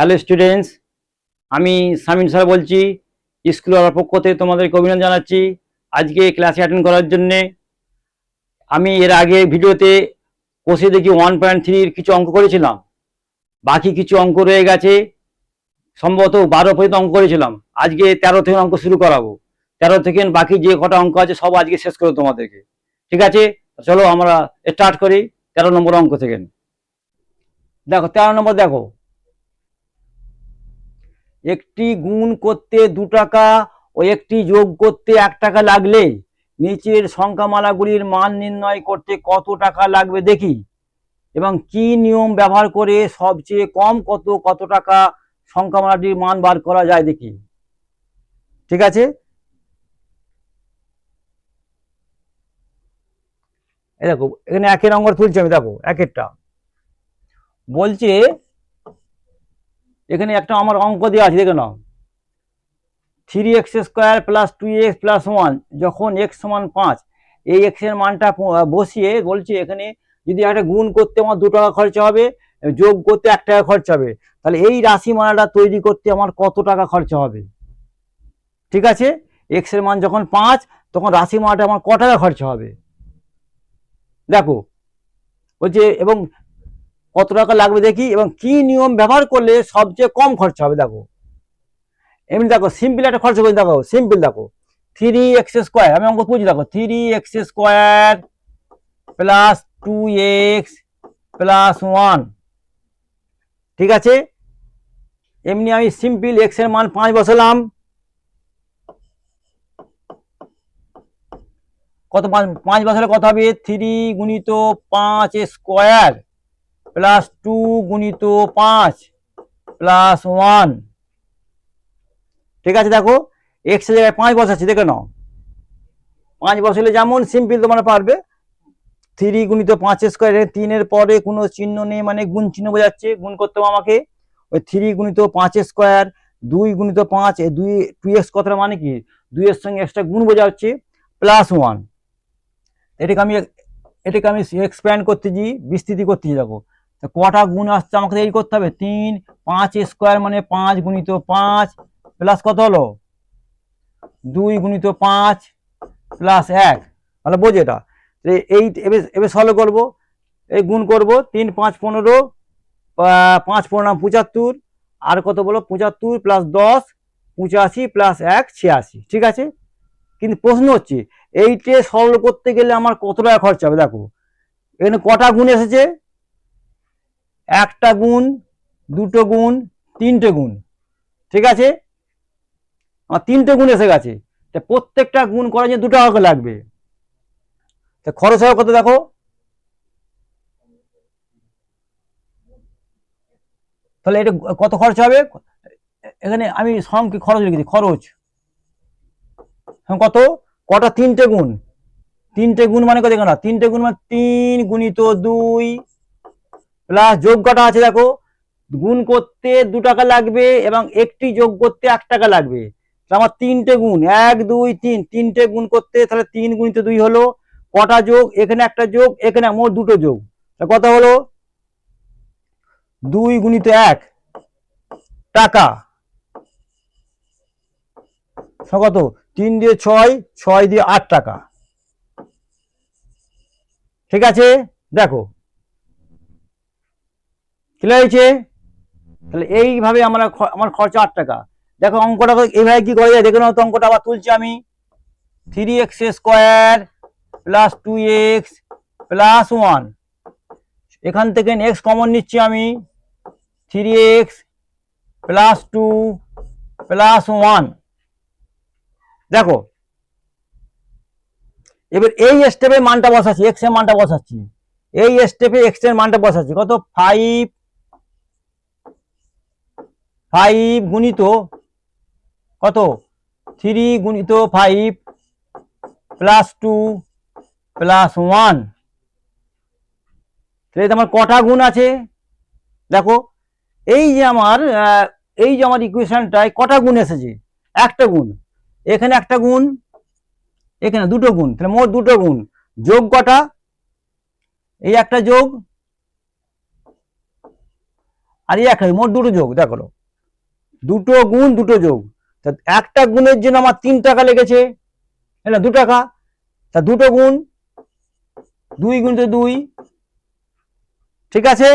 Hello students, আমি Samin sir বলছি। স্কুলের পক্ষ থেকে তোমাদেরকে অভিনন্দন জানাচ্ছি আজকে ক্লাসে অ্যাটেন্ড করার জন্যে। আমি এর আগে ভিডিওতে কোষে দেখি 1.3 কিছু অঙ্ক করেছিলাম, বাকি কিছু অঙ্ক রয়ে গেছে, সম্ভবত 12 পর্যন্ত অঙ্ক করেছিলাম। আজকে 13 থেকে অঙ্ক শুরু করাবো। 13 থেকে বাকি যে কটা অঙ্ক আছে সব আজকে শেষ করবো তোমাদেরকে। ঠিক আছে, চলো আমরা স্টার্ট করি 13 নম্বর অঙ্ক থেকে। দেখো 13 নম্বর, দেখো একটি গুণ করতে 2 টাকা ও একটি যোগ করতে 1 টাকা লাগলে নিচের সংখ্যামালাগুলির মান নির্ণয় করতে কত টাকা লাগবে দেখি, এবং কি নিয়ম ব্যবহার করে সবচেয়ে কম কত টাকা সংখ্যামালাটির মান বার করা যায় দেখি। ঠিক আছে, এই দেখো এখানে একের নম্বর তুলছি আমি, দেখো একেরটা বলছে, এখানে একটা আমার অঙ্ক দেওয়া আছে, দেখে নাও। 3x² প্লাস 2x প্লাস 1 যখন x সমান 5, এই x এর মানটা বসিয়ে বলছে এখানে যদি একটা গুণ করতে আমার 2 টাকা খরচা হবে, যোগ করতে 1 টাকা খরচা হবে, তাহলে এই রাশিমালাটা তৈরি করতে আমার কত টাকা খরচা হবে। ঠিক আছে, x এর মান যখন 5 তখন রাশিমালাটা আমার কত টাকা খরচা হবে দেখো। বলছে এবং কত টাকা লাগবে দেখি, এবং কি নিয়ম ব্যবহার করলে সবচেয়ে কম খরচা হবে। দেখো এমনি দেখো সিম্পল একটা খরচা করে, দেখো সিম্পল, দেখো 3x², আমি অঙ্ক বুঝি, দেখো 3x² প্লাস 2x প্লাস 1। ঠিক আছে, এমনি আমি সিম্পল x এর মান 5 বসালাম, কত 5 বসালে কত হবে, 3 গুণিত 5² প্লাস 2 গুণিত 5 প্লাস 1। ঠিক আছে, দেখো x এর জায়গায় 5 বসাচ্ছি, দেখে নাও 5 বসালে যেমন সিম্পল তোমরা পারবে। 3 গুণিত 5², 3-এর পরে কোনো চিহ্ন নেই মানে গুণ চিহ্ন বোঝাচ্ছে, গুণ করতে হবে আমাকে। ওই 3 গুণিত 5², 2 গুণিত 5, 2x কথাটা মানে কি 2 এর সঙ্গে এক্সট্রা গুণ বোঝাচ্ছে, প্লাস 1। এটাকে আমি এক্সপ্যান্ড করতেছি, বিস্তৃতি করতেছি। দেখো কটা গুণ আসছে আমাকে এই করতে হবে, 3, 5² মানে 5 গুণিত 5 প্লাস কত হলো 2 গুণিত 5 প্লাস 1, তাহলে বোঝো এটা। এই এবার সলভ করবো, এই গুণ করবো, 3 5 15, 5 15 75, আর কত বলো 75 প্লাস 10 85 প্লাস 1 86। ঠিক আছে, কিন্তু প্রশ্ন হচ্ছে এইটে সরল করতে গেলে আমার কত টাকা খরচা হবে। দেখো এখানে কটা গুণ এসেছে, একটা গুণ, দুটো গুণ, তিনটে গুণ। ঠিক আছে, আমার 3টে গুণ এসে গেছে, প্রত্যেকটা গুণ করার জন্য 2 টাকা করে লাগবে। খরচ হবে কত দেখো, তাহলে এটা কত খরচ হবে, এখানে আমি সংখ্যা খরচ লিখেছি, খরচ কত, কটা 3টে গুণ, 3টে গুণ মানে কত, না 3টে গুণ মানে 3 গুণিত 2 প্লাস যোগ কটা আছে দেখো, গুণ করতে 2 টাকা লাগবে এবং একটি যোগ করতে 1 টাকা লাগবে। আমার 3টে গুণ 1 2 3, 3টে গুণ করতে তাহলে 3 গুণিত 2 হলো, কটা যোগ, এখানে একটা যোগ, এখানে মোট 2টো যোগ, কত হলো 2 গুণিত 1 টাকা, কত 3 দিয়ে 6, 6 দিয়ে 8 টাকা। ঠিক আছে, দেখো ক্লিয়ার হয়েছে, তাহলে এইভাবে আমার খরচা 8 টাকা। দেখো অঙ্কটা এইভাবে কি করা যায় দেখে নাও তো, অঙ্কটা আবার তুলছি আমি। 3x² প্লাস 2x প্লাস 1, এখান থেকে x কমন নিচ্ছি আমি, 3x প্লাস 2 প্লাস 1। দেখো এবার এই স্টেপে মানটা বসাচ্ছি, x এর মানটা বসাচ্ছি, এই স্টেপে x এর মানটা বসাচ্ছি, কত 5 গুণিত কত 3 গুণিত 5 প্লাস 2 প্লাস 1। তাহলে আমার কটা গুণ আছে দেখো, এই যে আমার ইকুয়েশনটায় কটা গুণ এসেছে, একটা গুণ, এখানে একটা গুণ, এখানে 2টো গুণ, তাহলে মোট 2টো গুণ, যোগ কটা, এই একটা যোগ আর এই একটা মোট দুটো যোগ, দেখো দুটো গুণ দুটো যোগ, তা একটা গুণের জন্য আমার 3 টাকা লেগেছে, না 2 টাকা, তা দুটো গুণ 2 গুণ 2, ঠিক আছে।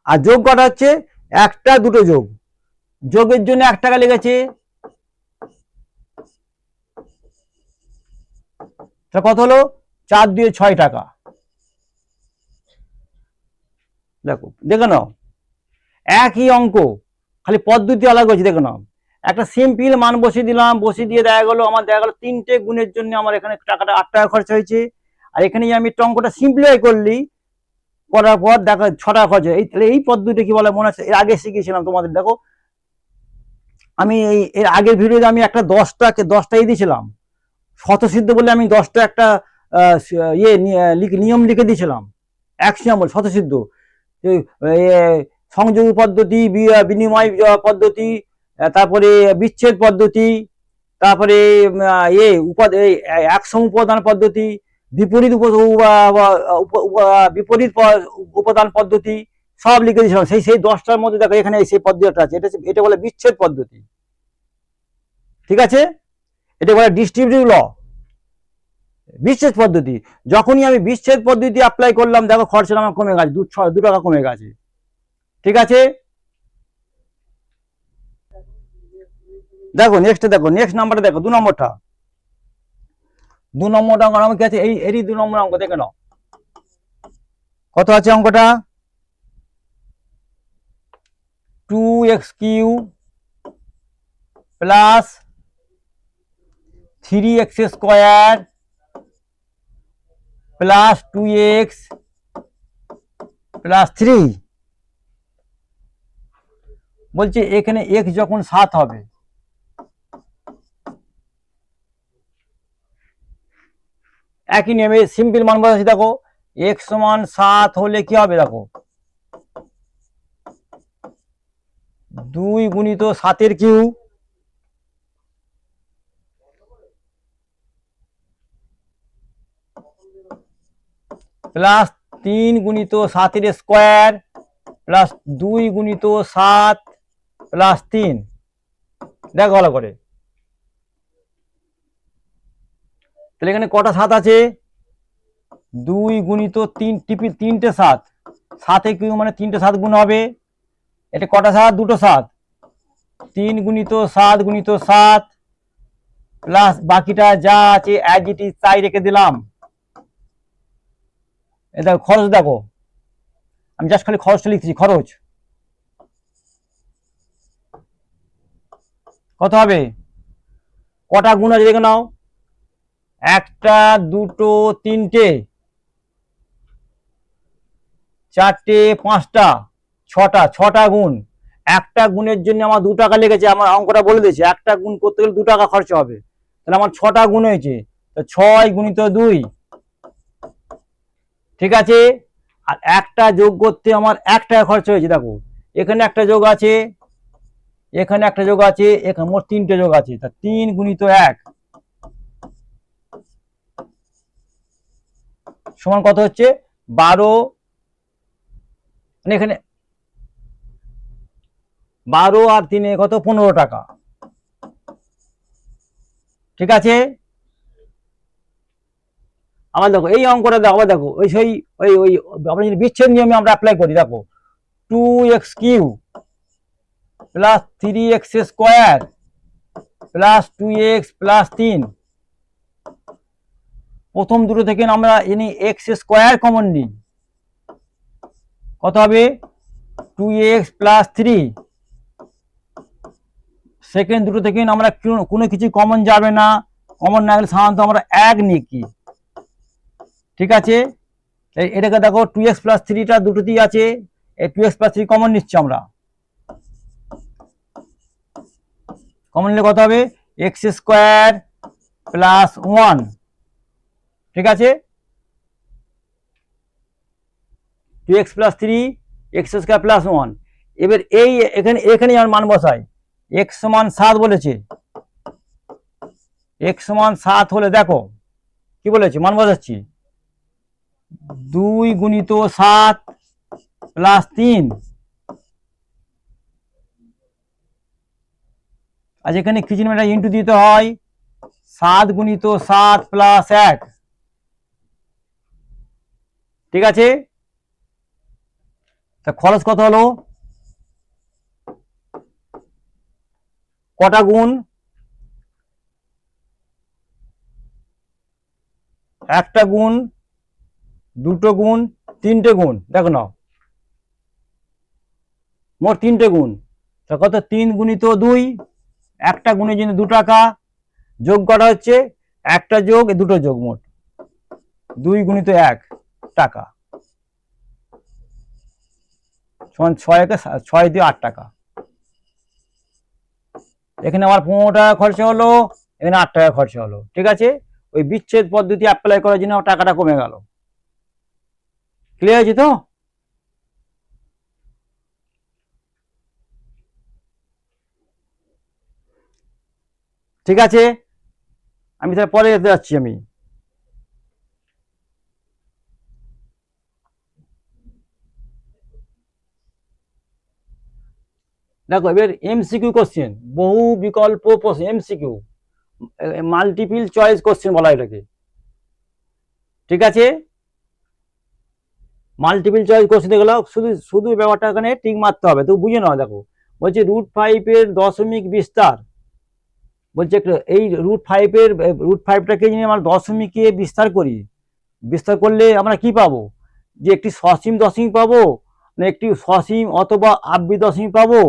আর যোগ কটা হচ্ছে একটা দুটো যোগ, যোগের জন্য 1 টাকা লেগেছে, তা কত হলো 4 দিয়ে 6 টাকা। দেখো দেখে নাও একই অঙ্ক, খালি পদ্ধতি আলাদা হচ্ছে, দেখে নাও একটা সিম্পল মান বসিয়ে দিলাম, বসিয়ে দিয়ে দেখা গেলো আমার 3টে গুণের জন্য আমার এখানে টাকাটা 8 টাকা খরচ হয়েছে, আর এখানে আমি একটু অঙ্কটা সিম্পলিফাই করলি, করার পর দেখো 6 টাকা খরচ হয়। এই পদ্ধতি কি বলে মনে আছে, এর আগে শিখিয়েছিলাম তোমাদের। দেখো আমি এর আগের ভিডিওতে আমি একটা 10টাই দিয়েছিলাম, শতসিদ্ধ বলে আমি 10টা একটা নিয়ম লিখে দিয়েছিলাম, অ্যাক্সিওম শতসিদ্ধ, সংযোগ পদ্ধতি, বিনিময় পদ্ধতি, তারপরে বিচ্ছেদ পদ্ধতি, তারপরে একসম উপাদান পদ্ধতি, বিপরীত বিপরীত উপাদান পদ্ধতি, সব লিখে দিয়েছিলাম। সেই 10টার মধ্যে দেখো এখানে সেই পদ্ধতিটা আছে, এটা বলে বিচ্ছেদ পদ্ধতি, ঠিক আছে। এটা বলে ডিস্ট্রিবিউটিভ ল, বিচ্ছেদ পদ্ধতি। যখনই আমি বিচ্ছেদ পদ্ধতি অ্যাপ্লাই করলাম, দেখো খরচা আমার কমে গেছে, 2 টাকা কমে গেছে, ঠিক আছে। দেখো নেক্সট নাম্বারটা দেখো, 2 নম্বরটা অঙ্ক কি আছে, এরই 2 নম্বর অঙ্ক দেখে নাও কত আছে অঙ্কটা, 2x³ plus 3x² plus 2x plus 3, বলছে এখানে x যখন 7 হবে, একই নিয়মে সিম্পল মান বসাচ্ছি। দেখো x সমান 7 হলে কি হবে, দেখো 2 গুণিত 7 কিউব প্লাস 3 গুণিত 7 স্কোয়ার প্লাস 2 গুণিত 7 প্লাস 3, দেখো ভালো করে, তাহলে এখানে কটা 7 আছে, 2 গুণিত 3টে 7, 7 কিউব মানে 3টে 7 গুণ হবে, এটা কটা 7, দুটো 7, 3 গুণিত 7 গুণিত 7 প্লাস বাকিটা যা আছে অ্যাজ ইট ইজ তাই রেখে দিলাম। এ দেখো খরচ, দেখো আমি জাস্ট খালি খরচটা লিখছি, খরচ কত হবে, কটা গুণ আছে দেখে নাও, 1টা 2টো 3টে 4টে 5টা 6টা গুণ, একটা গুণের জন্য আমার 2 টাকা লেগেছে, আমার অঙ্কটা বলে দিয়েছে একটা গুণ করতে গেলে 2 টাকা খরচ হবে, তাহলে আমার 6টা গুণ হয়েছে, তো 6 গুণিত 2, ঠিক আছে। আর একটা যোগ করতে আমার 1 টাকা খরচ হয়েছে, দেখো এখানে একটা যোগ আছে, এখানে একটা যোগ আছে, এখানে মোট 3টে যোগ আছে, তা 3 গুণিত 1 সমান কত হচ্ছে 12, মানে এখানে 12 আর 3 কত 15 টাকা, ঠিক আছে। আবার দেখো এই অঙ্কটা দেখো, আবার দেখো ওই সেই ওই আমরা যদি বিচ্ছেদ নিয়মে আমরা অ্যাপ্লাই করি, দেখো 2x³ plus 3x² plus 2x plus 3, প্রথম দুটো থেকে আমরা এনে x² কমন নিই, কত হবে 2x প্লাস 3, সেকেন্ড দুটো থেকে আমরা কোনো কিছু কমন যাবে না, কমন না গেলে সাধারণত আমরা 1 নিই কি, ঠিক আছে। এটাকে দেখো 2x প্লাস 3টা দুটোতেই আছে, এই 2x প্লাস 3 কমন নিচ্ছি আমরা, কমন নিলে কত হবে x² প্লাস 1, ঠিক আছে। 2x প্লাস 3 x² প্লাস 1, এবার এই এখানে আমার মান বসাই, x সমান 7 বলেছে, x সমান 7 হলে দেখো কি বলেছে মান বসাচ্ছি, 2 গুণিত 7 প্লাস 3। আর এখানে কি চিহ্ন ইন্টু দিতে হয়, 7 গুণিত 7 প্লাস 1। ঠিক আছে, তা খরচ কত হলো, কটা গুণ, একটা গুণ, দুটো গুণ, তিনটে গুণ, দেখো নাও মোট 3টে গুণ। তা কত, 3 গুণিত 2, একটা গুণের জন্য 2 টাকা, যোগ করা হচ্ছে একটা যোগ দুটো যোগ, মোট 2 গুণিত 1 টাকা, সমান 6 দিয়ে 8 টাকা। এখানে আমার 15 টাকা খরচা হলো, এখানে 8 টাকা খরচা হলো। ঠিক আছে, ওই বিচ্ছেদ পদ্ধতি অ্যাপ্লাই করার জন্য টাকাটা কমে গেল। ক্লিয়ার আছে তো? ঠিক আছে, আমি তাহলে পরে যেতে যাচ্ছি। আমি দেখো এবার এমসিকিউ কোশ্চেন, বহু বিকল্প প্রশ্ন, এমসিকিউ মাল্টিপল চয়েস কোশ্চেন বলা এটাকে। ঠিক আছে, মাল্টিপল চয়েস কোশ্চেন দেখলো, শুধু শুধু ব্যাপারটা এখানে ঠিক মারতে হবে, তো বুঝে নাও। দেখো বলছে √5 দশমিক বিস্তার, বলছে এই √5টাকে যদি আমরা দশমিকে বিস্তার করি, বিস্তার করলে আমরা কি পাবো, যে একটি সসীম দশমিক পাবো, না একটি সসীম অথবা আবৃত দশমিক পাবো,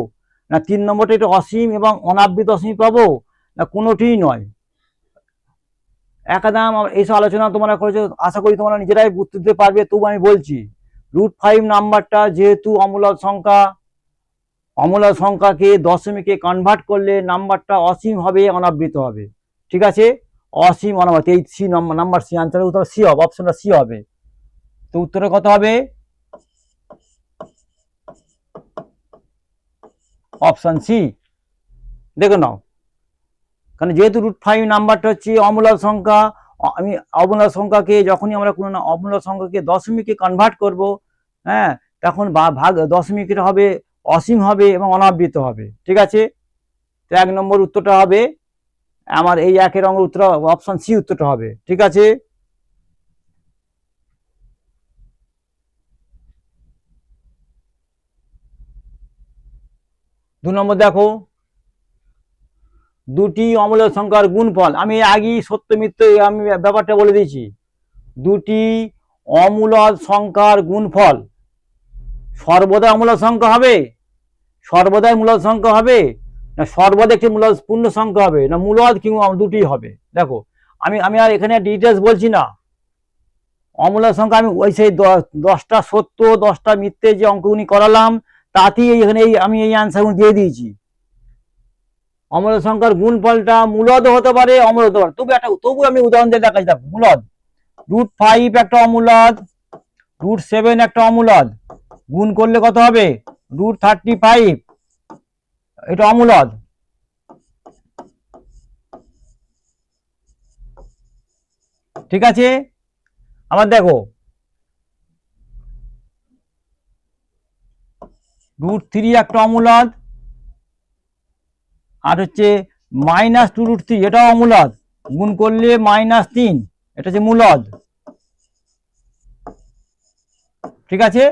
না 3 নম্বরটা একটু অসীম এবং অনাবৃত দশমিক পাবো, না কোনোটিই নয়। একদম এইসব আলোচনা তোমরা করেছো, আশা করি তোমরা নিজেরাই উত্তর দিতে পারবে। তবু আমি বলছি, √5 নাম্বারটা যেহেতু অমূলদ সংখ্যা, অমূলদ সংখ্যাকে দশমিকে কনভার্ট করলে নাম্বারটা অসীম হবে, অনাবৃত হবে। ঠিক আছে, অসীম অনাবৃত, এই সি নাম্বার সি, আনসারের উত্তর সি হবে, অপশনটা সি হবে। তো উত্তরে কত হবে, অপশন সি। দেখে নাও, কারণ যেহেতু √5 নাম্বারটা হচ্ছে অমূলদ সংখ্যা, আমি অমূলদ সংখ্যাকে যখনই আমরা কোনো অমূলদ সংখ্যাকে দশমিকে কনভার্ট করব, হ্যাঁ, তখন ভাগ দশমিকটা হবে অসীম হবে এবং অনাবৃত হবে। ঠিক আছে, তো 1 নম্বর উত্তরটা হবে আমার, এই 1 অঙ্কের উত্তর অপশন সি উত্তরটা হবে। ঠিক আছে, 2 নম্বর দেখো, দুটি অমূলদ সংখ্যার গুণফল, আমি আগেই সত্য মিথ্যে আমি ব্যাপারটা বলে দিয়েছি। দুটি অমূলদ সংখ্যার গুণফল সর্বদা অমূলদ সংখ্যা হবে, সর্বদাই মূলদ সংখ্যা হবে, না সর্বদা একটি মূলদ পূর্ণ সংখ্যা হবে, না মূলদ কিংবা দুটি হবে। দেখো আমি আমি আর এখানে ডিটেলস বলছি না। অমূলদ সংখ্যা আমি ওই সেই 10টা সত্য 10টা মিথ্যে যে অঙ্কগুলি করালাম, তাতেই এখানে আমি এই আনসারগুলো দিয়ে দিয়েছি। অমূলদ সংখ্যার গুণফলটা মূলদ হতে পারে, অমূলদ হতে পারে। তবু আমি উদাহরণ দিয়ে দেখাচ্ছি। দেখো মূলদ, √5 একটা অমূলদ, √7 একটা অমূলদ, গুণ করলে কত হবে, √35, এটা অমূলদ। ঠিক আছে, আবার দেখো √3 একটা অমূলদ, আর হচ্ছে -2√3, এটাও অমূলদ, গুণ করলে -3, এটা হচ্ছে মূলদ। ঠিক আছে,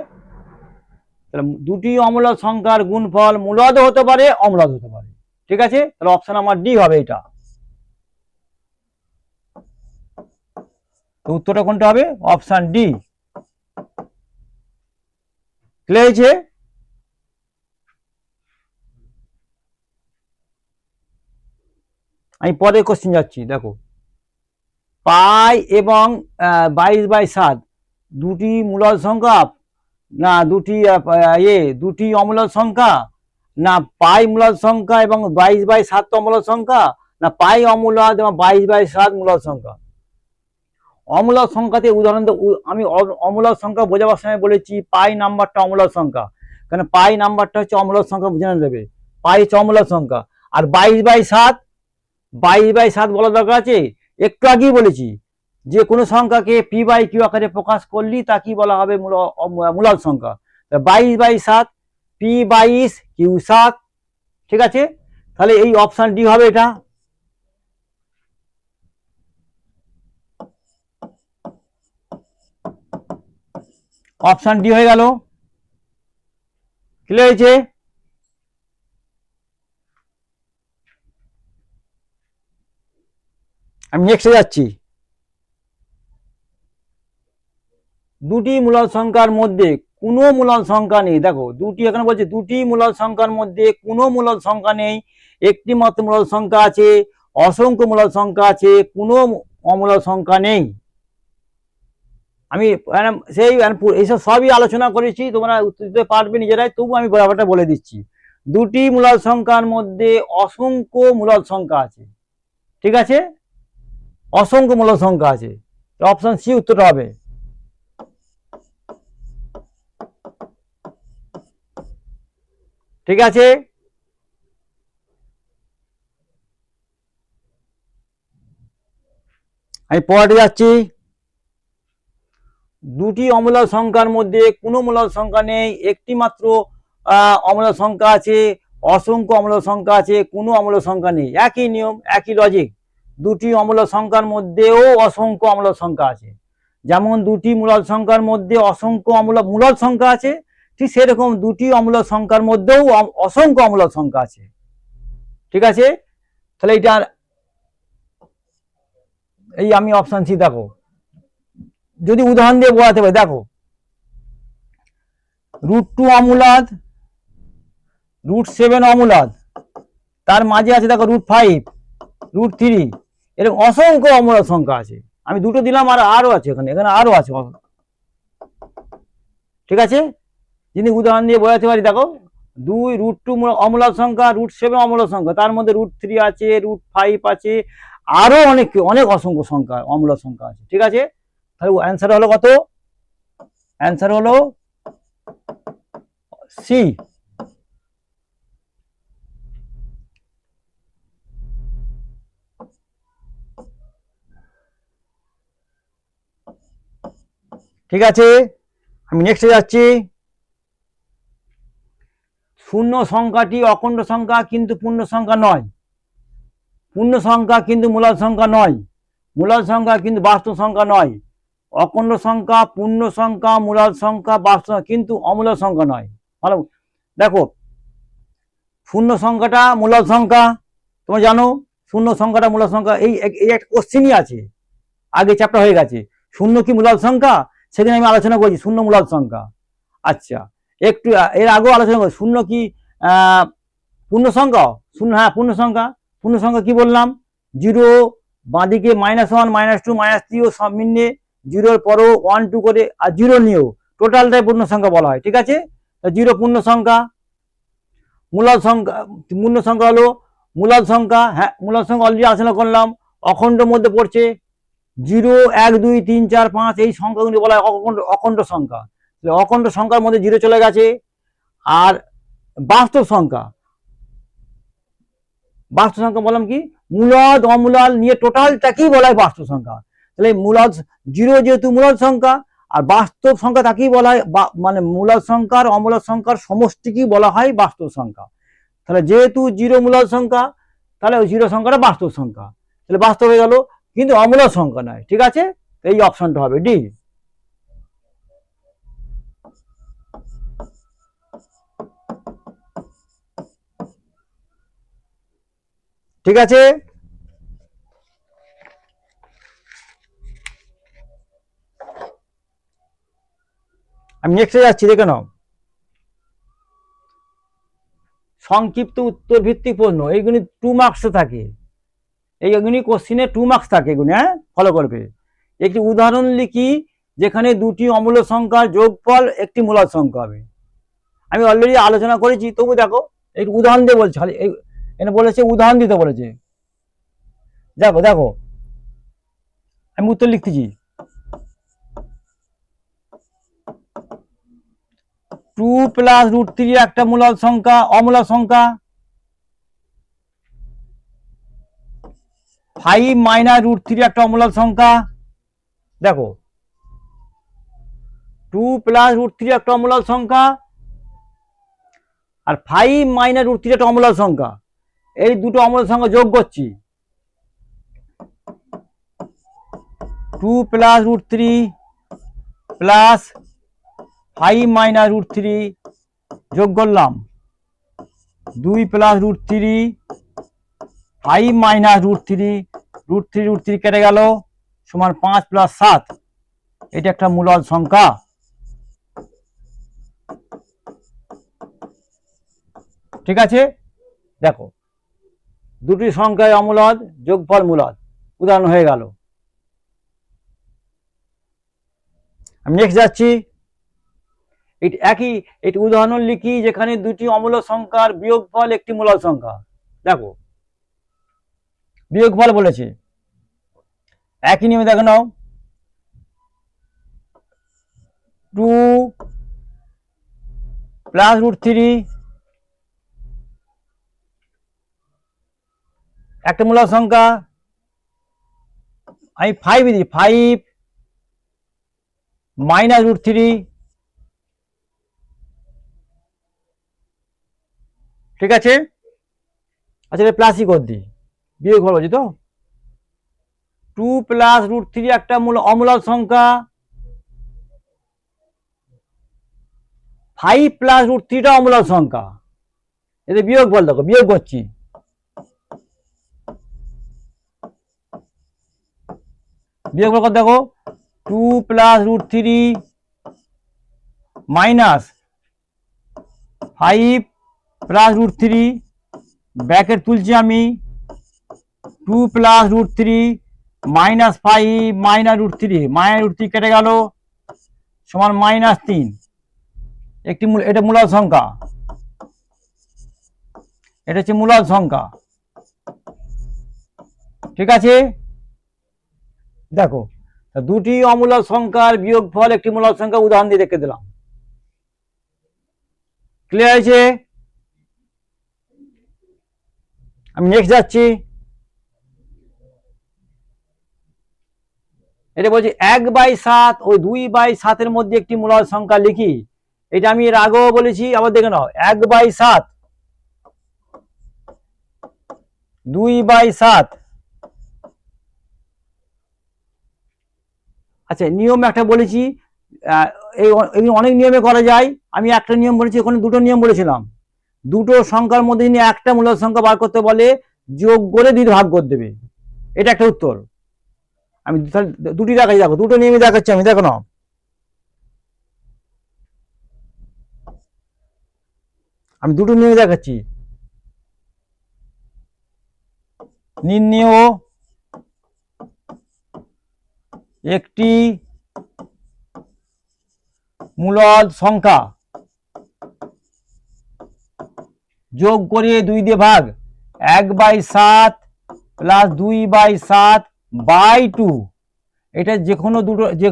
তাহলে দুটি অমূলদ সংখ্যার গুণফল মূলদ হতে পারে, অমূলদ হতে পারে। ঠিক আছে, তাহলে অপশন আমার ডি হবে এটা। তো উত্তরটা কোনটা হবে, অপশন ডি। ক্লিয়ার হয়েছে? আমি পরের কোশ্চেন যাচ্ছি। দেখো পাই এবং 22/7 দুটি মূলদ সংখ্যা, না দুটি অমূলদ সংখ্যা, না পাই মূলদ সংখ্যা এবং 22/7 অমূলদ সংখ্যা, না পাই অমূলদ এবং 22/7 মূলদ সংখ্যা। অমূলদ সংখ্যাতে উদাহরণ আমি অমূলদ সংখ্যা বোঝাবার সময় বলেছি পাই নাম্বারটা অমূলদ সংখ্যা, কারণ পাই নাম্বারটা হচ্ছে অমূলদ সংখ্যা বুঝে দেবে, পাই হচ্ছে অমূলদ সংখ্যা। আর 22/7 বলার দরকার আছে, একটু আগেই বলেছি যে কোনো সংখ্যাকে p/q আকারে প্রকাশ করলেই তা কি বলা হবে, মূলদ সংখ্যা। 22/7 P/Q7, ঠিক আছে। তাহলে এই অপশন ডি হবে এটা। অপশন ডি হয়ে গেল। ক্লিয়ার হয়েছে? আমি নেক্সটে যাচ্ছি। দুটি মূলদ সংখ্যার মধ্যে কোনো মূলদ সংখ্যা নেই। দেখো দুটি, এখানে বলছে দুটি মূলদ সংখ্যার মধ্যে কোনো মূলদ সংখ্যা নেই, একটি মাত্র মূলদ সংখ্যা আছে, অসংখ্য মূলদ সংখ্যা আছে, কোনো অমূলদ সংখ্যা নেই। আমি সেই এইসব সবই আলোচনা করেছি, তোমরা উত্তর দিতে পারবে নিজেরাই, তবু আমি ব্যাপারটা বলে দিচ্ছি। দুটি মূলদ সংখ্যার মধ্যে অসংখ্য মূলদ সংখ্যা আছে, ঠিক আছে, অসংখ্য মূলদ সংখ্যা আছে। অপশন সি উত্তরটা হবে। ঠিক আছে, আমি পরে যাচ্ছি। দুটি অমূলদ সংখ্যার মধ্যে কোনো মূলদ সংখ্যা নেই, একটি মাত্র অমূলদ সংখ্যা আছে, অসংখ্য অমূলদ সংখ্যা আছে, কোনো অমূলদ সংখ্যা নেই। একই নিয়ম, একই লজিক। দুটি অমূলদ সংখ্যার মধ্যেও অসংখ্য অমূলদ সংখ্যা আছে। যেমন দুটি মূলদ সংখ্যার মধ্যে অসংখ্য মূলদ সংখ্যা আছে, ঠিক সেরকম দুটি অমূলদ সংখ্যার মধ্যেও অসংখ্য অমূলদ সংখ্যা আছে। ঠিক আছে, তাহলে এটা এই আমি অপশন সি, দেখো যদি উদাহরণ দিয়ে বোঝাতে পারি, দেখো √2 অমূলদ, √7 অমূলদ, তার মাঝে আছে দেখো √5, √3, এরকম অসংখ্য অমূলদ সংখ্যা আছে। আমি দুটো দিলাম, আর আরো আছে, এখানে এখানে আরো আছে। ঠিক আছে, যদি উদাহরণ দিয়ে বোঝাতে পারি, দেখো 2 √2 অমূলদ সংখ্যা, √7 অমূলদ সংখ্যা, তার মধ্যে √3 আছে, √5 আছে, আরো অনেক অনেক অসংখ্য সংখ্যা অমূলদ সংখ্যা আছে। ঠিক আছে, তাহলে অ্যান্সার হলো কত? অ্যান্সার হলো সি। ঠিক আছে, আমি নেক্সটে যাচ্ছি। শূন্য সংখ্যাটি অখণ্ড সংখ্যা কিন্তু পূর্ণ সংখ্যা নয়। পূর্ণ সংখ্যা কিন্তু মূলদ সংখ্যা নয়, মূলদ সংখ্যা কিন্তু বাস্তব সংখ্যা নয়। অখণ্ড সংখ্যা, পূর্ণ সংখ্যা, মূলদ সংখ্যা, বাস্তব কিন্তু অমূলদ সংখ্যা নয়। ভালো দেখো, শূন্য সংখ্যাটা মূলদ সংখ্যা, তোমরা জানো শূন্য সংখ্যাটা মূলদ সংখ্যা। এই একটা কোশ্চেনই আছে, আগে চ্যাপ্টার হয়ে গেছে। শূন্য কি মূলদ সংখ্যা, সেদিন আমি আলোচনা করেছি শূন্য মূলদ সংখ্যা। আচ্ছা, একটু এর আগেও আলোচনা করি শূন্য কি পূর্ণ সংখ্যা। শূন্য, হ্যাঁ পূর্ণ সংখ্যা। পূর্ণ সংখ্যা কি বললাম? 0, বাঁদিকে -1, -2, -3 ও সব মিলিয়ে 0-র পরও 1, 2 করে, আর 0 নিয়েও টোটালটাই পূর্ণ সংখ্যা বলা হয়। ঠিক আছে, 0 পূর্ণ সংখ্যা। মূলদ সংখ্যা, পূর্ণ সংখ্যা হলো মূলদ সংখ্যা। হ্যাঁ, মূলদ সংখ্যা অলরেডি আলোচনা করলাম, অখণ্ড মধ্যে পড়ছে। 0, 1, 2, 3, 4, 5 এই সংখ্যাগুলি বলা হয় অখণ্ড সংখ্যা। অখণ্ড সংখ্যার মধ্যে 0 চলে গেছে। আর বাস্তব সংখ্যা, বাস্তব সংখ্যা বললাম কি, মূলদ অমূলদ নিয়ে টোটালটাকেই বলা হয় বাস্তব সংখ্যা। তাহলে মূলদ 0 যেহেতু মূলদ সংখ্যা, আর বাস্তব সংখ্যা তাকেই বলা হয়, মানে মূলদ সংখ্যার অমূলদ সংখ্যার সমষ্টিকেই বলা হয় বাস্তব সংখ্যা। তাহলে যেহেতু 0 মূলদ সংখ্যা, তাহলে ওই 0 সংখ্যাটা বাস্তব সংখ্যা, তাহলে বাস্তব হয়ে গেল, কিন্তু অমূলদ সংখ্যা নয়। ঠিক আছে, এই অপশনটা হবে ডি। ঠিক আছে, আমি নেক্সটে যাচ্ছি, দেখে নাও। সংক্ষিপ্ত উত্তর ভিত্তিক প্রশ্ন, এইগুলি 2 মার্কসে থাকে, এইগুলি কোশ্চিনে 2 মার্কস থাকে, এগুলি হ্যাঁ ফলো করবে। একটি উদাহরণ লিখি যেখানে দুটি অমূলদ সংখ্যার যোগফল একটি মূলদ সংখ্যা হবে। আমি অলরেডি আলোচনা করেছি, তবু দেখো একটু উদাহরণ দিয়ে বলছে, এখানে বলেছে উদাহরণ দিতে বলেছে। দেখো দেখো, আমি উত্তর লিখতেছি। 2 + √3 একটা মূলদ সংখ্যা, অমূলদ সংখ্যা। 5 - √3 একটা অমূলদ সংখ্যা। দেখো 2 প্লাস রুট 3 একটা অমূলদ সংখ্যা, আর 5 মাইনাস রুট 3 একটা অমূলদ সংখ্যা। এই দুটো অমূলদ সংখ্যা যোগ করছি। 2 plus root 3 plus 5 minus root 3 যোগ করলাম। 2 plus root 3 5 minus root 3, root 3 কেটে গেল, সমান 5 প্লাস 7। এটা একটা মূলদ সংখ্যা। ঠিক আছে, দেখো দুটি সংখ্যায় অমূলদ, যোগফল মূলদ, উদাহরণ হয়ে গেল। আমি নেক্সট যাচ্ছি। একই একটি উদাহরণ লিখি যেখানে দুটি অমূলদ সংখ্যার বিয়োগফল একটি মূলদ সংখ্যা। দেখো বিয়োগফল বলেছে, একই নিয়মে দেখে নাও। 2 প্লাস রুট 3 একটা মূলদ সংখ্যা, আমি 5 দিই, 5 মাইনাস রুট 3। ঠিক আছে, আচ্ছা প্লাসই করে দিই, বিয়োগফল বলছি তো। 2 প্লাস রুট 3 একটা অমূলদ সংখ্যা, 5 প্লাস রুট 3টা অমূলদ সংখ্যা। এতে বিয়োগফল দেখো, বিয়োগ করছি। বিয়োগফল কত দেখো, 2 plus root 3 minus 5 plus root 3, bracket তুলছি আমি। 2 plus root 3 minus 5 minus root 3, minus root 3 কেটে গেল, সমান -3। একটি এটা মূলদ সংখ্যা, এটা হচ্ছে মূলদ সংখ্যা। ঠিক আছে, দেখো দুটি অমূলদ সংখ্যার বিয়োগফল একটি মূলদ সংখ্যা, উদাহরণ দিয়ে দেখে দিলাম। ক্লিয়ার হয়েছে? আমি নেক্সট যাচ্ছি। এটা বলছি 1/7 ও 2/7 মধ্যে একটি মূলদ সংখ্যা লিখি। এটা আমি এর আগেও বলেছি, আবার দেখে নাও। 1/7 2/7। আচ্ছা নিয়ম একটা বলেছি, এই অনেক নিয়মে করা যায়। আমি একটা নিয়ম বলেছি, ওখানে দুটো নিয়ম বলেছিলাম। দুটো সংখ্যার মধ্যে নিয়ে একটা মূলদ সংখ্যা বার করতে বলে যোগ করে 2 ভাগ করে দেবে, এটা একটা উত্তর। আমি দুটি দেখাচ্ছি, দেখো দুটো নিয়মে দেখাচ্ছি আমি, দেখো না। আমি দুটো নিয়মে দেখাচ্ছি। নির্ণেয় একটি মূলদ সংখ্যা যোগ করে 2 দিয়ে ভাগ। 1/7 প্লাস 2/7/2। এটা যে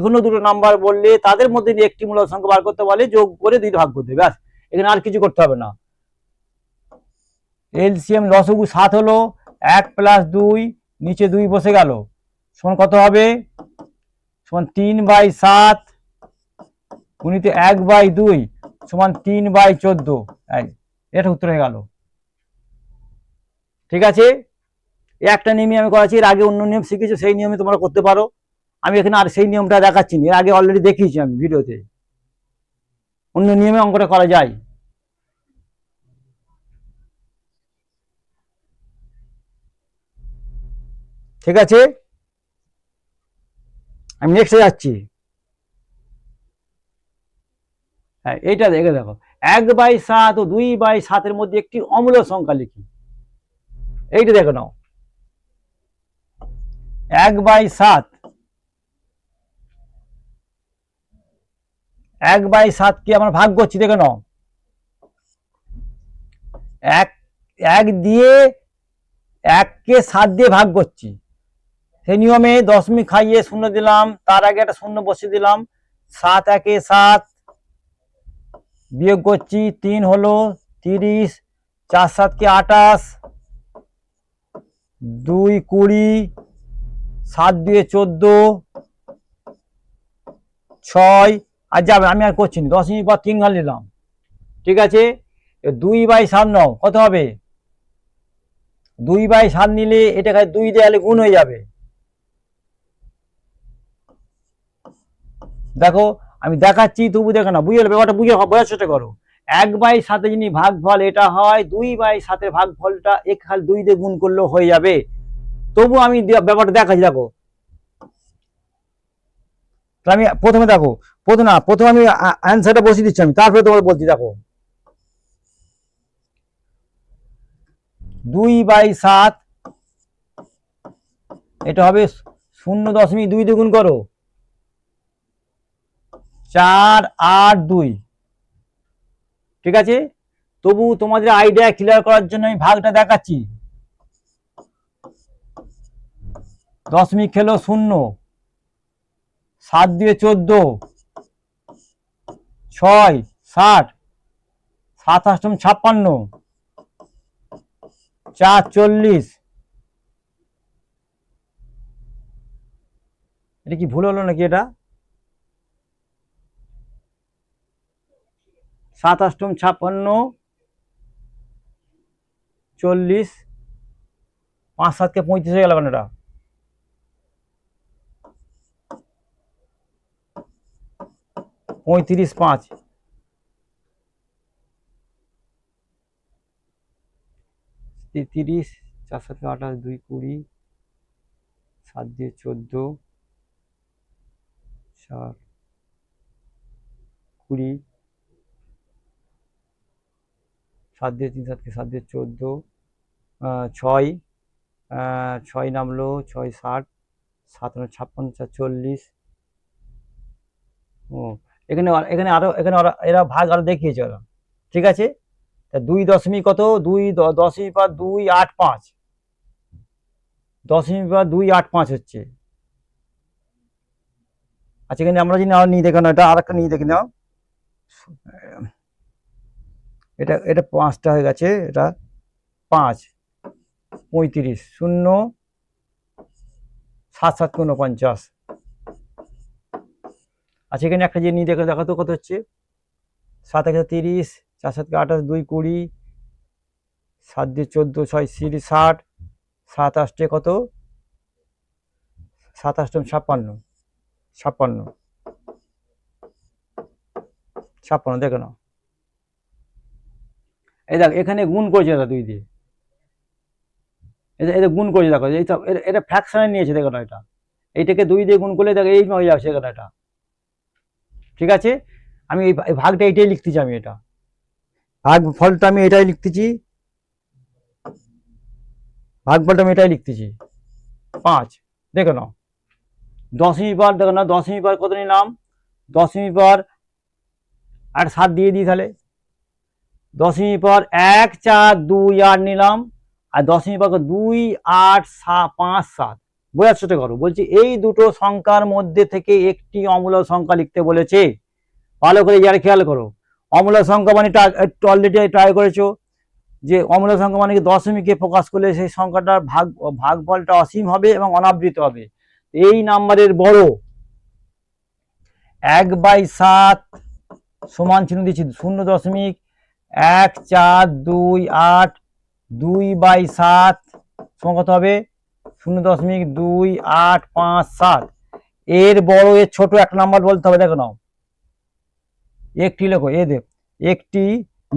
কোনো দুটো নাম্বার বললে তাদের মধ্যে একটি মূলদ সংখ্যা বার করতে বলে যোগ করে 2 ভাগ করতে, ব্যাস। এখানে আর কিছু করতে হবে না। এলসিএম লসগু 7 হলো, 1 প্লাস 2, নিচে 2 বসে গেল, সমান কত হবে, সমান 3/7 গুণিত 1/2 সমান 3/14। এটা উত্তর হয়ে গেল। ঠিক আছে, একটা নিয়মে আমি করাচ্ছি, এর আগে অন্য নিয়ম শিখেছি, সেই নিয়মে তোমরা করতে পারো। আমি এখানে আর সেই নিয়মটা দেখাচ্ছি না, এর আগে অলরেডি দেখিয়েছি আমি ভিডিওতে। অন্য নিয়মে অঙ্কটা করা যায়। ঠিক আছে, আমি নেক্সটে যাচ্ছি। হ্যাঁ এইটা দেখে দেখো, 1/7 ও 2/7 মধ্যে একটি অমূলদ সংখ্যা লিখি। এইটা দেখে নাও, 1/7 1/7 আমরা ভাগ করছি, দেখে নাও। 1 দিয়ে 1কে 7 দিয়ে ভাগ করছি। সেই নিয়মে দশমিক খাইয়ে 0 দিলাম, তার আগে একটা 0 বসিয়ে দিলাম। 7 1 7, বিয়োগ করছি, 3 হলো 30, 4 7 28, 2 20, 7 2 14, 6 আর যাবে, আমি আর করছি না, 10 ঘর নিলাম। ঠিক আছে, 2/7 নাও, কত হবে? 2/7 নিলে এটাকে 2 দেয়ালে গুণ হয়ে যাবে। দেখো আমি দেখাচ্ছি, তবু দেখো না, বুঝে ব্যাপারটা, বোঝার চেষ্টা করো। 1/7 যিনি ভাগফল, এটা হয় 2/7 ভাগফলটা খালি 2 দিয়ে গুণ করলেও হয়ে যাবে। তবু আমি ব্যাপারটা দেখাচ্ছি, দেখো। আমি প্রথমে দেখো, প্রথমে আমি অ্যান্সারটা বসিয়ে দিচ্ছি আমি, তারপরে তোমার বলছি। দেখো 2/7, এটা হবে 0.2 দিয়ে গুণ করো, 4/8/2। ঠিক আছে, তবু তোমাদের আইডিয়া ক্লিয়ার করার জন্য আমি ভাগটা দেখাচ্ছি। দশমিক খেলো 0, 7 দিয়ে 14, 6 60, 7 8 56, 4 40। এটা কি ভুল হলো নাকি? এটা 7 8 56, 40, 5 7 কে 35 হয়ে গেল কেন? এটা 35 5, 30, 4 7 28, 2 20, 7 দিয়ে 14, 4 20, 7 দিয়ে 3 7 7 দিয়ে 14, 6 6 নামলো, 6 60, 7 56, 4 40। ও, এখানে এখানে আরো, এরা ভাগ আরো দেখিয়েছে ওরা। ঠিক আছে, তা 2 দশমিক কত, 2 10^2 8 5, 10^2 8 5 হচ্ছে। আচ্ছা, এখানে আমরা যদি আরো নিয়ে দেখো না, এটা আর একটা নিয়ে দেখে নাও। এটা এটা 5টা হয়ে গেছে, এটা 5 35, 0 7 7 49। আচ্ছা, এখানে একটা যে নিয়ে দেখো, দেখো তো কত হচ্ছে। 7 1 30, 4 7 28, 2 20, 7 দিয়ে 14, 6 60, 7 8 কত, 7 8 56, 56, 56, দেখো না। এই দেখ, এখানে গুণ করেছে এটা 2 দিয়ে, এটা গুণ করেছে, দেখো এইটা, এটা ফ্র্যাকশনে নিয়েছে, দেখো না। এটা এইটাকে 2 দিয়ে গুণ করলে দেখো এই হয়ে যাচ্ছে এটা। ঠিক আছে, আমি এই ভাগটা এটাই লিখতেছি, আমি এটা ভাগ ফলটা আমি এটাই লিখতেছি, ভাগফলটা আমি এটাই লিখতেছি 5। দেখো না, দশমিক বার, দেখো না, দশমিক বার কত নিলাম, দশমিক বার আর 7 দিয়ে দিই তাহলে, দশমিক পর 1 4 2 8 নিলাম, আর দশমিক পর 2 8 5 7। বোঝার চেষ্টা করো, বলছি এই দুটো সংখ্যার মধ্যে থেকে একটি অমূলক সংখ্যা লিখতে বলেছে। ভালো করে যারা খেয়াল করো, অমূলক সংখ্যা মানে অলরেডি ট্রাই করেছো, যে অমূলক সংখ্যা মানে দশমিকে প্রকাশ করলে সেই সংখ্যাটার ভাগফলটা অসীম হবে এবং অনাবৃত হবে। এই নাম্বারের বড় 1/7 সমান চিহ্ন দিচ্ছি 0.1428, 2/7 সমান কত হবে, 0.2857। এর বড় এর ছোট এক নাম্বার বলতে হবে। দেখো নাও, একটি লেখো, এ দেখ, একটি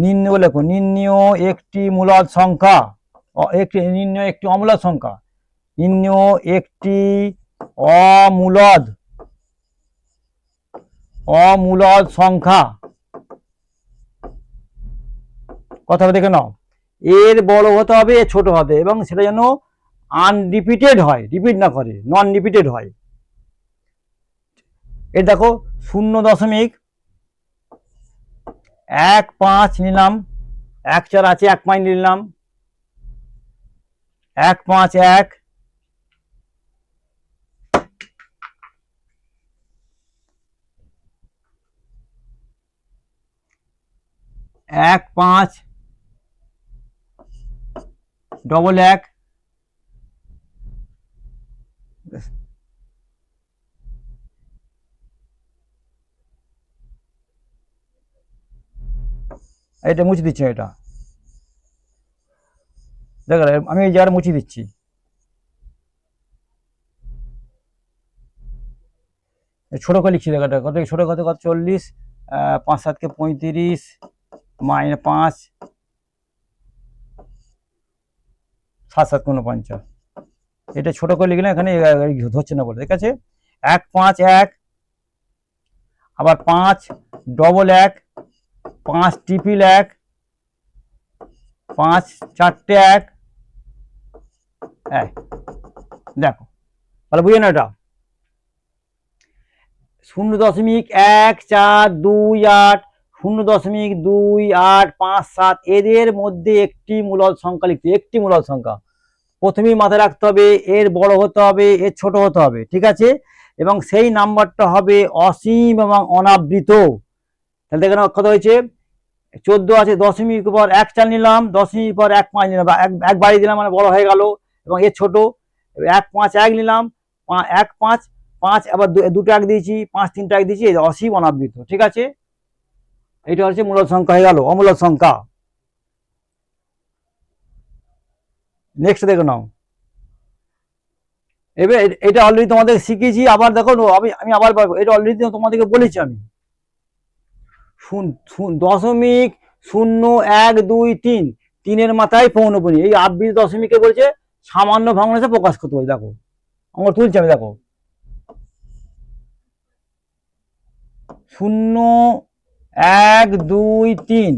নির্ণয় লেখো, নির্ণয় একটি মূলদ সংখ্যা, নির্ণয় একটি অমূলদ সংখ্যা, নির্ণয় একটি অমূলদ সংখ্যা। কথা দেখে নাও, এর বড় হতে হবে, এর ছোট হবে, এবং সেটা যেন আনরিপিটেড হয়, রিপিট না করে, নন রিপিটেড হয়। এর দেখো 0.15 নিলাম, 1 4 আছে, 1 5 নিলাম, 1 5 1, 1 5 ডবল 1, এটা মুছে দিচ্ছি, এটা দেখো আমি এই জায়গাটা মুছে দিচ্ছি। ছোট করে লিখছি, দেখো কত ছোট কত কত 40, 5 7 কে 35 মাইনাস 5 7 7 49, এটা ছোট করে লিখলে এখানে ধরছে না বলে, ঠিক আছে। 1 5 1, আবার 5 ডবল 1, 5 ট্রিপল 1, 5 চারটে 1, দেখো তাহলে বুঝে না এটা 0.1428, 0.2857 এদের মধ্যে একটি মূলদ সংখ্যা লিখতে, একটি মূলদ সংখ্যা প্রথমেই মাথায় রাখতে হবে, এর বড় হতে হবে, এর ছোট হতে হবে, ঠিক আছে। এবং সেই নাম্বারটা হবে অসীম এবং অনাবৃত। তাহলে দেখেন কত হয়েছে, 14 আছে, দশমিক পর 1 4 নিলাম, দশমিক পর 1 5 নিলাম, এক বাড়িয়ে দিলাম, মানে বড় হয়ে গেল, এবং এর ছোট 1 5 1 নিলাম, 1 5 5, আবার দুটো 1 দিয়েছি, 5 3টা 1 দিয়েছি, অসীম অনাবৃত, ঠিক আছে। এটা হচ্ছে মূলদ সংখ্যা হয়ে গেল, অমূলদ সংখ্যা। নেক্সট দেখে নাও, এবার এটা অলরেডি তোমাদের শিখেছি, আবার দেখো আমি আবার এটা অলরেডি তোমাদেরকে বলেছি আমি। 0.0123, 3-এর মাথায় পৌনপুনি, এই আবৃত দশমিকে বলছে সামান্য ভগ্নাংশে প্রকাশ করতে বলছে। দেখো আমরা তুলছি, আমি দেখো 0 1 2 3,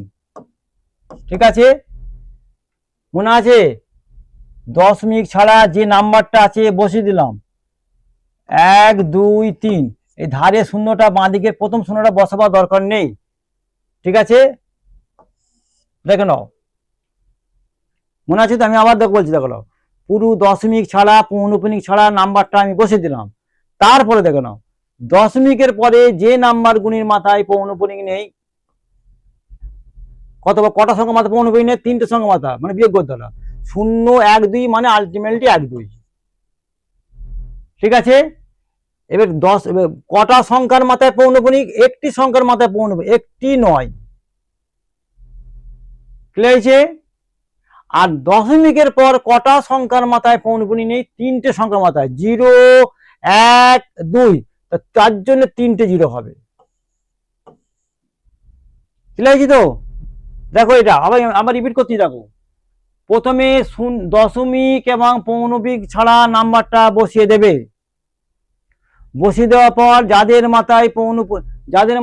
ঠিক আছে, মনে আছে। দশমিক ছাড়া যে নাম্বারটা আছে বসিয়ে দিলাম, 1 2 3, এই ধারে শূন্যটা বাঁ দিকের প্রথম শূন্যটা বসাবার দরকার নেই, ঠিক আছে। দেখে নাও, মনে আছে তো, আমি আবার দেখো বলছি, দেখো নাও, পুরো দশমিক ছাড়া পৌনপুনিক ছাড়া নাম্বারটা আমি বসিয়ে দিলাম। তারপরে দেখে নাও, দশমিকের পরে যে নাম্বার গুণের মাথায় পৌনপুনিক নেই, কটা সংখ্যা মাথা পৌনপুনিক নেই, 3টে সংখ্যা মাথা, মানে বিয়োগ করতে হলো 0 1 2, মানে আলটিমেটলি 1 2, ঠিক আছে। এবার কটা সংখ্যার মাথায় পৌনপুনিক, একটি সংখ্যার মাথায় পৌনপুনিক, একটি নয়, ক্লিয়ার হয়েছে। আর দশমিকের পর কটা সংখ্যার মাথায় পৌনপুনিক নেই, 3টে সংখ্যার মাথায়, 0 1 2, তার জন্য 3টে 0 হবে, ক্লিয়ার হয়েছে তো। দেখো এটা আবার রিপিট করছি, দেখো প্রথমে দশমিক এবং পৌনপিক ছাড়া নাম্বারটা বসিয়ে দেবে, বসিয়ে দেওয়ার পর যাদের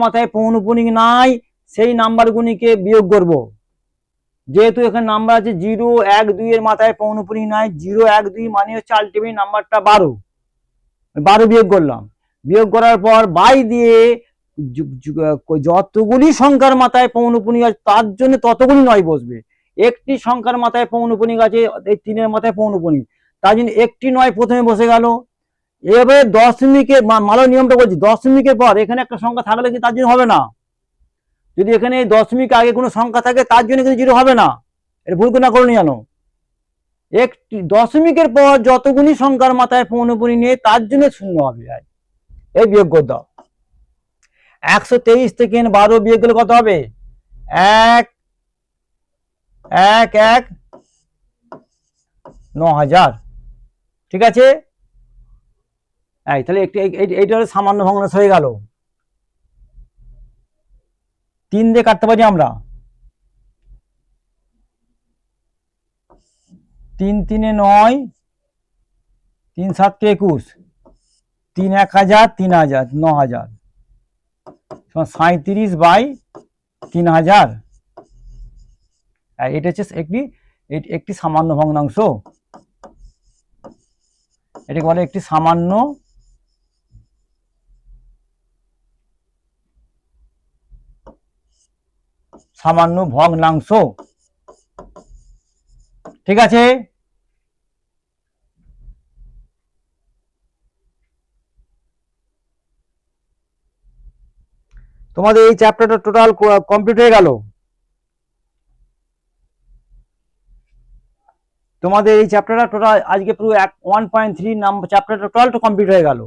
মাথায় পৌনপুনিক নাই সেই নাম্বারগুলিকে বিয়োগ করব। যেহেতু এখানে নাম্বার আছে 0 1 2 এর মাথায় পৌনপুনিক নাই, 0 1 2 মানে হচ্ছে আলটিমেট নাম্বারটা 12, 12 বিয়োগ করলাম, বিয়োগ করার পর বাই দিয়ে যতগুলি সংখ্যার মাথায় পৌনপুনিক আছে তার জন্য ততগুলি নয় বসবে। একটি সংখ্যার মাথায় পৌনপুনিক আছে, এই 3-এর মাথায় পৌনপুনিক, তার জন্য একটি নয় প্রথমে বসে গেল। এভাবে দশমিকের মালো নিয়মটা বলছি, দশমিকের পর এখানে একটা সংখ্যা থাকলে কি তার জন্য হবে না, যদি এখানে দশমিক আগে কোনো সংখ্যা থাকে তার জন্য কিন্তু 0 হবে না, এটা ভুল করে না করো জানো। একটি দশমিকের পর যতগুলি সংখ্যার মাথায় পৌনপুনিক নেই তার জন্য 0 হবে, এই বিয়োগ করে দাও। 123 থেকে 12 বিয়োগ করলে কত হবে, 1 1 1 9000, ঠিক আছে। তাহলে এইটা সামান্য ভগ্নাংশ হয়ে গেল। 3 দিয়ে কাটতে পারি আমরা, 3 3 9, 3 7 21, 3 1000, 3000, 9000, 37/3000। এটা হচ্ছে একটি সামান্য ভগ্নাংশ, এটাকে বলে একটি সামান্য ভগ্নাংশ, ঠিক আছে। তোমাদের এই চ্যাপ্টারটা টোটাল কমপ্লিট হয়ে গেল, তোমাদের এই চ্যাপ্টারটা টোটাল আজকে পুরো 1.3 নাম্বার চ্যাপ্টারটা টোটালটা কমপ্লিট হয়ে গেল।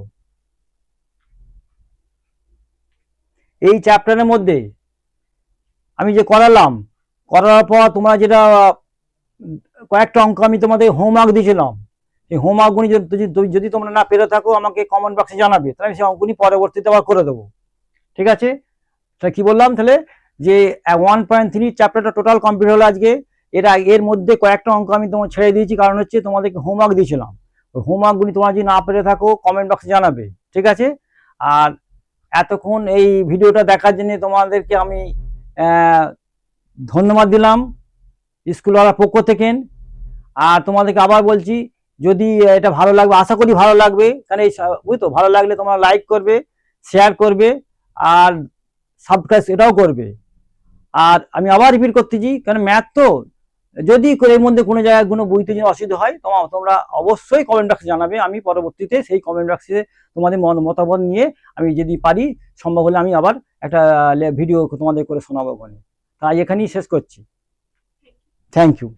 এই চ্যাপ্টারের মধ্যে আমি যে করালাম করার পর তোমরা যেটা কয়েকটা অঙ্ক আমি তোমাদের হোমওয়ার্ক দিয়েছিলাম, এই হোমওয়ার্কগুলি যদি তোমরা না পেরে থাকো আমাকে কমেন্ট বক্সে জানাবে, তাহলে আমি সেই অঙ্কগুলি পরবর্তীতে আবার করে দেবো। ঠিক আছে, তাহলে কি বললাম, তাহলে যে 1.3 চ্যাপ্টারটা টোটাল কমপ্লিট হলো আজকে। এর মধ্যে কয়েকটা অঙ্ক আমি তোমার ছেড়ে দিয়েছি, কারণ হচ্ছে তোমাদেরকে হোমওয়ার্ক দিয়েছিলাম। ওই হোমওয়ার্কগুলি তোমরা যদি না পেরে থাকো কমেন্ট বক্সে জানাবে। ঠিক আছে, আর এতক্ষণ এই ভিডিওটা দেখার জন্য তোমাদেরকে আমি ধন্যবাদ দিলাম স্কুলওয়ালার পক্ষ থেকে। আর তোমাদেরকে আবার বলছি, যদি এটা ভালো লাগবে, আশা করি ভালো লাগবে, কারণ এই বুঝতো ভালো লাগলে তোমরা লাইক করবে, শেয়ার করবে, আর সাবস্ক্রাইব এটাও করবে। আর আমি আবার রিপিট করতেছি, কারণ ম্যাথ তো, যদি এর মধ্যে কোনো জায়গায় কোনো বুঝতে যদি অসুবিধা হয় তোমরা অবশ্যই কমেন্ট বক্সে জানাবে। আমি পরবর্তীতে সেই কমেন্ট বক্সে তোমাদের মতামত নিয়ে আমি যদি পারি, সম্ভব হলে আমি আবার একটা ভিডিও তোমাদের করে শোনাবো ওখানে। তাই এখানেই শেষ করছি। Thank you.